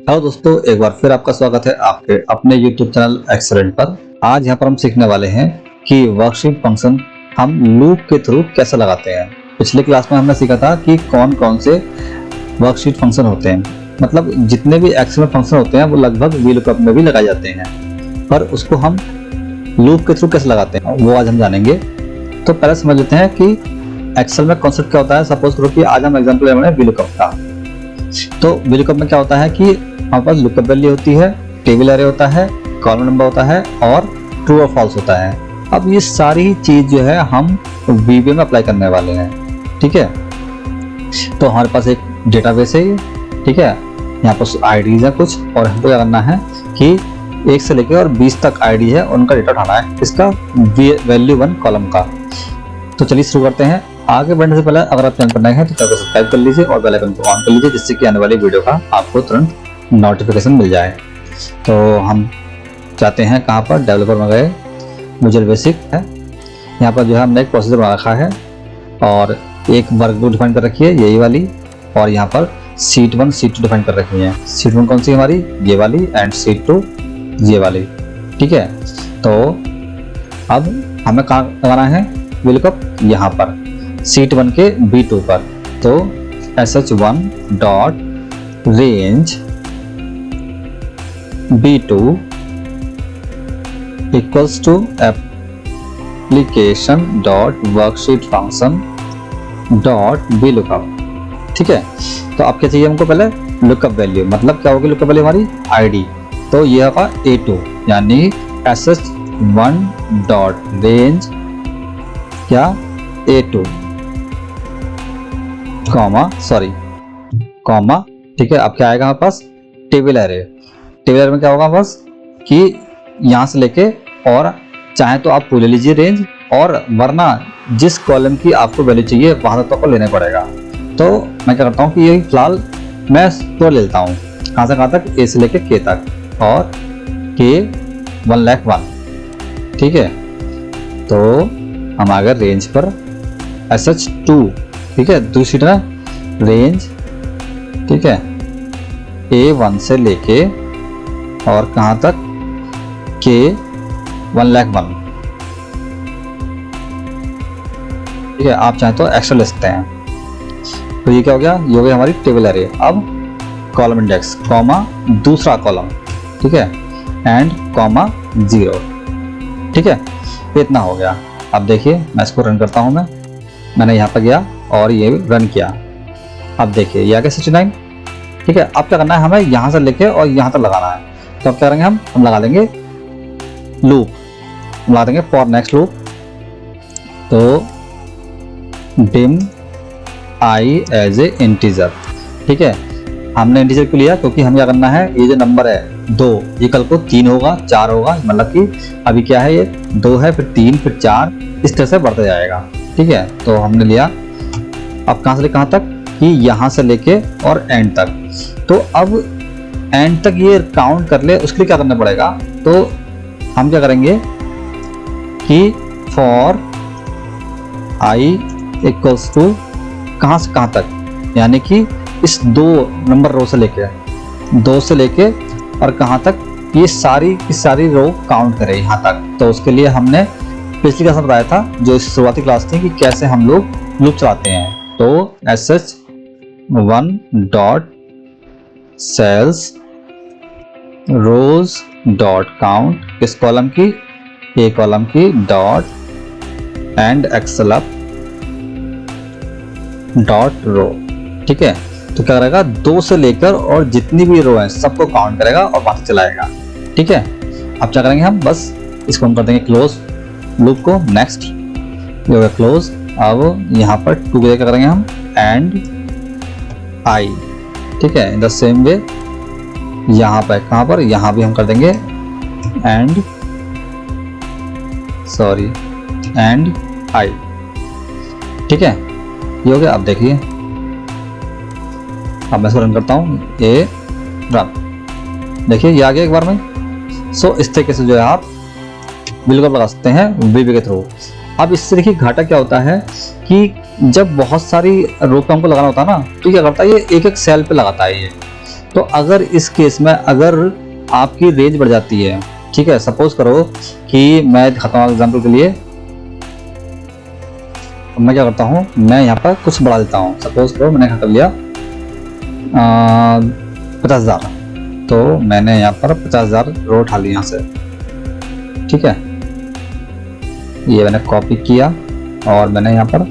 Hello दोस्तों, एक बार फिर आपका स्वागत है आपके अपने YouTube चैनल एक्सेलेंट पर। आज यहाँ पर हम सीखने वाले हैं कि वर्कशीट फंक्शन हम लूप के थ्रू कैसे लगाते हैं। पिछले क्लास में हमने सीखा था कि कौन कौन से वर्कशीट फंक्शन होते हैं, मतलब जितने भी एक्सेल में फंक्शन होते हैं वो लगभग VLOOKUP में भी लगाए जाते हैं, पर उसको हम लूप के थ्रू कैसे लगाते हैं वो आज हम जानेंगे। तो पहले समझ लेते हैं कि एक्सेल में कॉन्सेप्ट क्या होता है। सपोज करो कि आज हम एग्जाम्पल ले रहे हैं VLOOKUP का। तो VLOOKUP में क्या होता है कि हमारे पास लुकअप वैल्यू होती है, टेबल एरे होता है, कॉलम नंबर होता है और ट्रू और फॉल्स होता है। अब ये सारी चीज जो है हम VBA में अप्लाई करने वाले हैं, ठीक है। तो हमारे पास एक डेटाबेस है, ठीक है। यहाँ पर आईडीज है कुछ, और हमको क्या करना है कि 1 से लेकर और 20 तक आईडी है, उनका डेटा उठाना है इसका वैल्यू 1 कॉलम का। तो चलिए शुरू करते हैं। आगे बढ़ने से पहले अगर आप चैनल पर नए हैं तो चैनल को सब्सक्राइब कर लीजिए और बेल आइकन को ऑन कर लीजिए, जिससे कि आने वाली वीडियो का आपको तुरंत नोटिफिकेशन मिल जाए। तो हम जाते हैं कहाँ पर, डेवलपर में गए, विजुअल बेसिक है। यहाँ पर जो है हमने एक प्रोसीजर बना रखा है और एक वर्कबुक डिफाइन कर रखी है यही वाली, और यहाँ पर शीट 1 शीट 2 डिफाइन कर रखी है। शीट 1 कौन सी हमारी, ये वाली, एंड शीट 2 ये वाली, ठीक है। तो अब हमें कहाँ लगाना है VLOOKUP, यहाँ पर शीट 1 के B2 पर। तो sh1 dot range B2 equals to application dot worksheet function dot VLOOKUP, ठीक है। तो अब क्या चाहिए हमको, पहले लुकअप वैल्यू, मतलब क्या होगी लुकअप वैल्यू हमारी आईडी। तो ये होगा A2, यानी sh1 डॉट रेंज क्या A2 कॉमा, ठीक है। अब क्या आएगा हमारे पास, टेबल एरे। टेबल एरे में क्या होगा बस कि यहाँ से लेके, और चाहे तो आप ले लीजिए रेंज, और वरना जिस कॉलम की आपको वैल्यू चाहिए वहां तक तो आपको लेना पड़ेगा। तो मैं क्या करता हूँ कि ये फिलहाल मैं तो ले लेता हूँ, कहाँ से कहाँ तक, A से लेके K तक, और K 1,01,000, ठीक है। तो हम आ गए रेंज पर sh2, ठीक है, दूसरी तरह रेंज, ठीक है, A1 से लेके और कहाँ तक, K 1,01,000, ठीक है। आप चाहें तो एक्स्ट्रा ले सकते हैं। तो ये क्या हो गया, ये हो गया हमारी टेबल एरे। अब कॉलम इंडेक्स कॉमा दूसरा कॉलम, ठीक है, एंड कॉमा 0, ठीक है। इतना हो गया। अब देखिए मैं इसको रन करता हूं। मैंने यहाँ पर गया और ये रन किया। अब देखिए ये आ गया 69, ठीक है। अब क्या करना है, हमें यहाँ से लेके और यहाँ तक लगाना है। तो अब क्या करेंगे, हम लगा देंगे लूप, हम लगा देंगे फॉर नेक्स्ट लूप। तो dim I as a integer, ठीक है। हमने इंटीजर क्यों लिया, क्योंकि हमें क्या करना है, ये जो नंबर है 2, ये कल को 3 होगा, 4 होगा, मतलब कि अभी क्या है, ये 2 है, फिर 3, फिर 4, इस तरह से बढ़ता जाएगा, ठीक है। तो हमने लिया, अब कहाँ से लेके कहाँ तक, कि यहाँ से लेके और एंड तक। तो अब एंड तक ये काउंट कर ले, उसके लिए क्या करना पड़ेगा, तो हम क्या करेंगे कि फॉर आई इक्वल्स टू कहाँ से कहाँ तक, यानी कि इस 2 नंबर रो से लेके 2 से लेके और कहाँ तक, ये सारी की सारी रो काउंट करें यहाँ तक। तो उसके लिए हमने पिछली क्लास में बताया था, जो शुरुआती क्लास थी, कि कैसे हम लोग लूप चलाते हैं। तो sh1 डॉट सेल्स रोज डॉट काउंट, किस कॉलम की, A कॉलम की, डॉट एंड एक्सलअप डॉट रो, ठीक है। तो क्या करेगा, 2 से लेकर और जितनी भी रो है सबको काउंट करेगा और वहां से चलाएगा, ठीक है। अब क्या करेंगे हम, बस इसको हम कर देंगे क्लोज लूप को, नेक्स्ट, ये हो गया क्लोज। अब यहाँ पर 2 के क्या करेंगे हम, एंड आई, ठीक है। इन द सेम वे यहाँ पर कहाँ पर, यहाँ भी हम कर देंगे एंड आई, ठीक है। ये हो गया। अब देखिए, अब मैं इसको रन करता हूँ, ये रन, देखिए ये आ गया एक बार में। सो इस तरीके से जो है आप VLOOKUP लगा सकते हैं VBA के थ्रू। अब इससे देखिए घाटा क्या होता है कि जब बहुत सारी रो पे हमको लगाना होता है ना, तो क्या करता है, ये एक एक सेल पे लगाता है ये। तो अगर इस केस में अगर आपकी रेंज बढ़ जाती है, ठीक है, सपोज करो कि मैं दिखाता हूँ एग्जाम्पल के लिए, मैं क्या करता हूँ, मैं यहाँ पर कुछ बढ़ा देता हूँ। सपोज करो मैंने कर लिया 50,000, तो मैंने यहाँ पर 50,000 रो उठा ली यहाँ से, ठीक है, ये मैंने कॉपी किया और मैंने यहाँ पर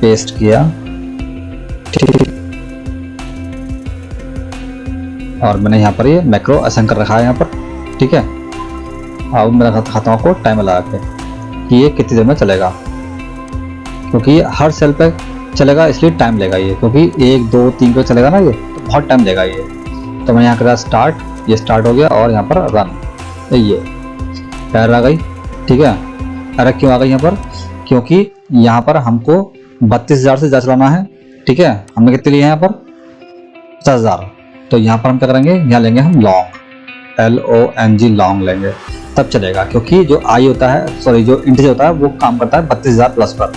पेस्ट किया, ठीक, और मैंने यहाँ पर ये मैक्रो असाइन कर रखा है यहाँ पर, ठीक है। अब मैं दिखाता हूँ आपको टाइमर लगा के कि ये कितनी देर में चलेगा, क्योंकि ये हर सेल पे चलेगा इसलिए टाइम लेगा ये, क्योंकि 1 2 3 पे चलेगा ना ये, तो बहुत टाइम लेगा ये। तो मैं यहाँ करा स्टार्ट, ये स्टार्ट हो गया और यहाँ पर रन, ये एरर आ गई, ठीक है। एरर क्यों आ गई यहाँ पर, क्योंकि यहाँ पर हमको 32,000 से ज़्यादा चलाना है, ठीक है। हमने कितने लिए यहाँ पर 50,000, तो यहाँ पर हम क्या करेंगे, यहाँ लेंगे हम लॉन्ग, LONG लॉन्ग लेंगे, तब चलेगा, क्योंकि जो आई होता है, सॉरी जो इंटीजर होता है वो काम करता है 32,000 प्लस पर,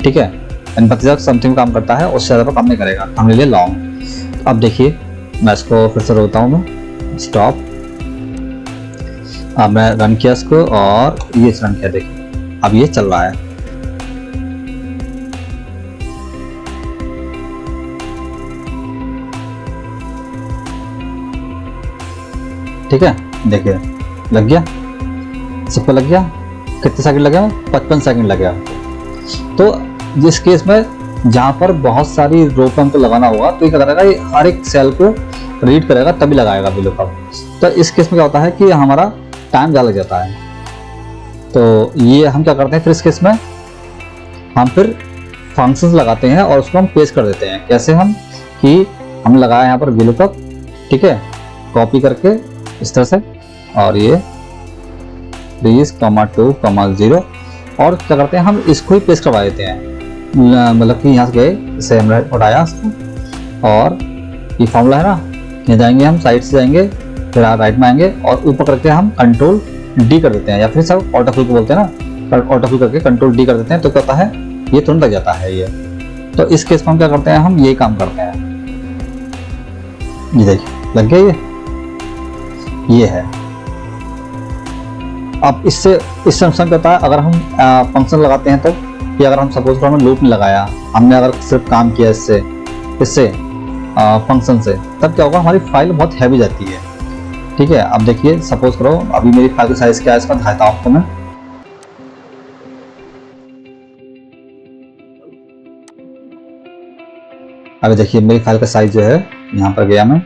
ठीक है, 32,000 समथिंग काम करता है, उससे ज़्यादा पर काम नहीं करेगा, हमने लिए लॉन्ग। अब देखिए मैं इसको फिर से रोकता हूँ, मैं स्टॉप, अब मैं रन किया इसको और ये रन किया, देखिए अब ये चल रहा है, ठीक है। देखिए लग गया, सबको लग गया, कितने सेकंड लगे, 55 सेकंड लग गया। तो जिस केस में जहाँ पर बहुत सारी रो पे हमको लगाना होगा, तो ये क्या करेगा, ये हर एक सेल को रीड करेगा तभी लगाएगा VLOOKUP। तो इस केस में क्या होता है कि हमारा टाइम ज़्यादा लग जाता है। तो ये हम क्या करते हैं फिर इस केस में, हम फिर फंक्शंस लगाते हैं और उसको हम पेस्ट कर देते हैं। कैसे हम, कि हम लगाए यहाँ पर VLOOKUP, ठीक है, कॉपी करके इस तरह से, और ये 3, 2, 0, और क्या करते हैं हम इसको ही पेस्ट करवा देते हैं, मतलब कि यहाँ से गए, इसे हमने उठाया इसको, और ये फॉर्मूला है ना, यहाँ जाएंगे हम, साइड से जाएंगे, फिर राइट में आएंगे और ऊपर करके हम कंट्रोल D कर देते हैं, या फिर सब ऑटोफिल को बोलते हैं ना, ऑटोफिल करके कंट्रोल D कर देते हैं, तो क्या होता है ये तुरंत लग जाता है ये। तो इस केस में हम क्या करते हैं, हम यही काम करते हैं, ये देखिए लग गया, ये है। अब इससे नुकसान क्या होता है, अगर हम फंक्शन लगाते हैं तो, कि अगर हम सपोज हमने लूप नहीं लगाया, हमने अगर सिर्फ काम किया इससे फंक्शन से, तब क्या होगा, हमारी फाइल बहुत हैवी जाती है, ठीक है। अब देखिए सपोज करो अभी मेरी फाइल का साइज क्या है, इसका दिखाता हूँ आपको मैं, अभी देखिए मेरी फाइल का साइज जो है, यहाँ पर गया मैं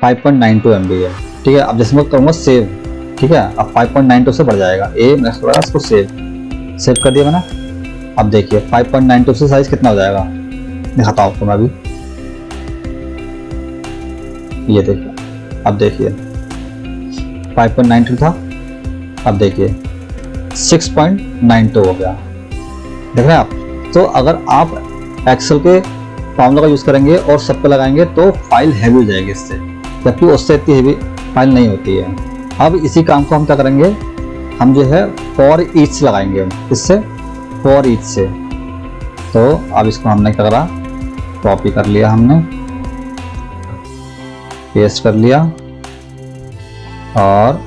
5.92 MB है, ठीक है। अब जैसे मैं करूँगा सेव, ठीक है, अब 5.92 से बढ़ जाएगा, मैं इसको सेव कर दिया मैंने। अब देखिए 5.92 से साइज कितना हो जाएगा, दिखाता हूँ आपको मैं अभी, ये देखिए, अब देखिए 5.92 था, अब देखिए 6.92 हो गया, देख रहे हैं आप। तो अगर आप एक्सेल के फॉर्मूला का यूज़ करेंगे और सब पे लगाएंगे तो फाइल हैवी हो जाएगी इससे, जबकि उससे इतनी हैवी फाइल नहीं होती है। अब इसी काम को हम क्या करेंगे, हम जो है फॉर ईच लगाएंगे, इससे फॉर ईच से। तो अब इसको हमने क्या करा, कॉपी कर लिया, हमने पेस्ट कर लिया, और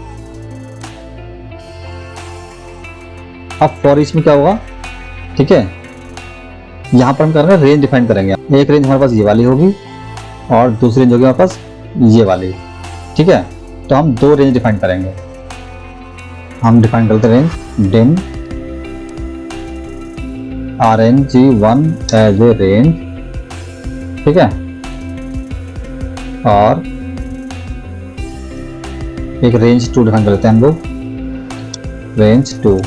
अब फॉर ईच में क्या होगा, ठीक है, यहाँ पर हम कर रहे हैं रेंज डिफाइन करेंगे। एक रेंज हमारे पास ये वाली होगी और दूसरी रेंज होगी हमारे पास ये वाली, ठीक है। तो हम 2 रेंज डिफाइन करेंगे, हम डिफाइन करते हैं range dim RNG1 as a range, ठीक है, और एक रेंज 2 डिफाइन कर लेते हैं हम लोग, रेंज 2,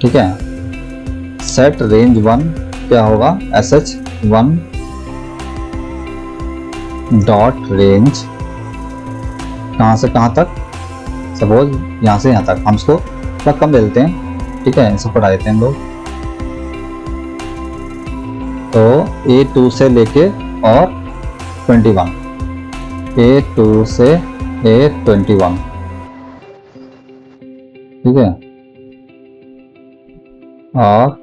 ठीक है। सेट रेंज 1 क्या होगा, SH1 डॉट रेंज कहाँ से कहाँ तक, सपोज यहाँ से यहाँ तक, हम इसको थोड़ा कम ले लेते हैं, ठीक है, इसे बढ़ा देते हैं हम लोग। तो A2 से लेके और 21, A2 से A21, ठीक है, और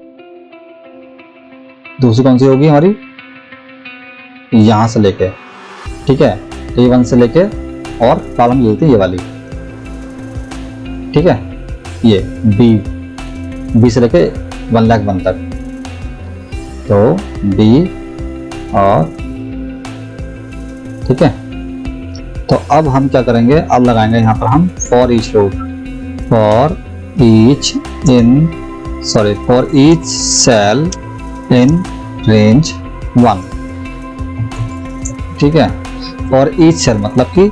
दूसरी कौन सी होगी हमारी, यहाँ से लेके ठीक है, तो ये 1 से लेके और कॉलम ये लेते हैं ये वाली, ठीक है, ये बी से लेके 1,01,000 तक, तो बी और ठीक है। तो अब हम क्या करेंगे, अब लगाएंगे यहाँ पर हम for each loop, for each cell in range 1, ठीक है। फॉर ईच सेल मतलब कि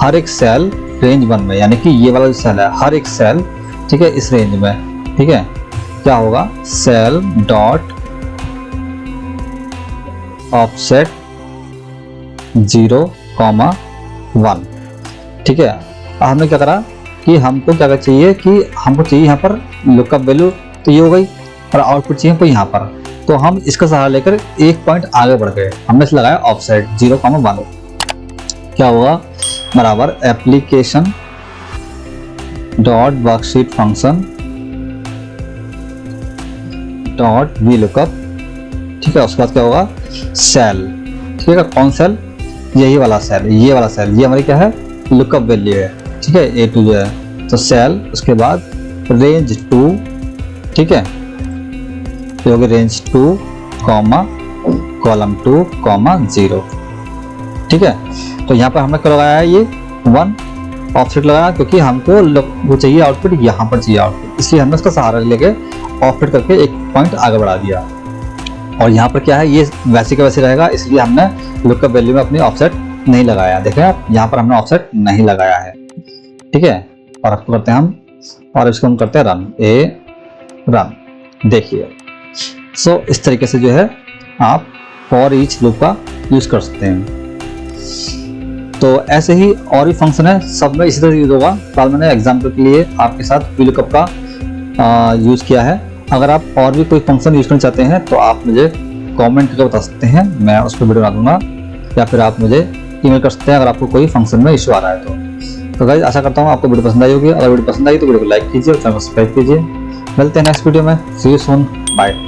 हर एक सेल रेंज 1 में, यानी कि ये वाला जो सेल है हर एक सेल, ठीक है, इस रेंज में, ठीक है, क्या होगा, सेल डॉट ऑफसेट 0,1, ठीक है। अब हमने क्या करा कि हमको क्या चाहिए, कि हमको चाहिए यहाँ पर लुकअप वैल्यू, तो ये हो गई, और आउटपुट चाहिए हमको यहाँ पर, तो हम इसका सहारा लेकर एक पॉइंट आगे बढ़ गए, हमने इसे लगाया ऑफसेट 0,1, क्या होगा, बराबर application dot worksheet function dot V lookup, ठीक है। उसके बाद क्या होगा, सेल, ठीक है, कौन सेल, यही वाला सेल, ये वाला सेल, ये हमारी क्या है, लुकअप वैल्यू है, ठीक है, A2 जो है, तो सेल, उसके बाद रेंज 2, ठीक है, तो होगी रेंज 2, कॉलम 2, 0, ठीक है। तो यहाँ पर हमने क्या लगाया है, ये 1 ऑफसेट लगाया, क्योंकि हमको वो चाहिए आउटपुट, यहाँ पर चाहिए आउटपुट, इसलिए हमने उसका सहारा लेके ऑफसेट करके एक पॉइंट आगे बढ़ा दिया। और यहाँ पर क्या है, ये वैसे का वैसे रहेगा, इसलिए हमने लुकअप वैल्यू में अपनी ऑफसेट नहीं लगाया, देखें आप, यहाँ पर हमने ऑफसेट नहीं लगाया है, ठीक है। और अब करते हैं हम, और इसको हम करते हैं रन, देखिए। सो इस तरीके से जो है आप फॉर ईच लूप का यूज कर सकते हैं। तो ऐसे ही और भी फंक्शन है, सब में इसी तरह यूज होगा। फिलहाल मैंने एग्जाम्पल के लिए आपके साथ VLOOKUP का यूज किया है। अगर आप और भी कोई फंक्शन यूज करना चाहते हैं तो आप मुझे कमेंट करके बता सकते हैं, मैं उस पर वीडियो बना दूंगा, या फिर आप मुझे ईमेल कर सकते हैं अगर आपको कोई फंक्शन में इशू आ रहा है तो गाइस आशा करता हूँ आपको वीडियो पसंद आई होगी। अगर वीडियो पसंद आई तो वीडियो को लाइक कीजिए और चैनल को सब्सक्राइब कीजिए। मिलते हैं नेक्स्ट वीडियो में, सी यू सून, बाय।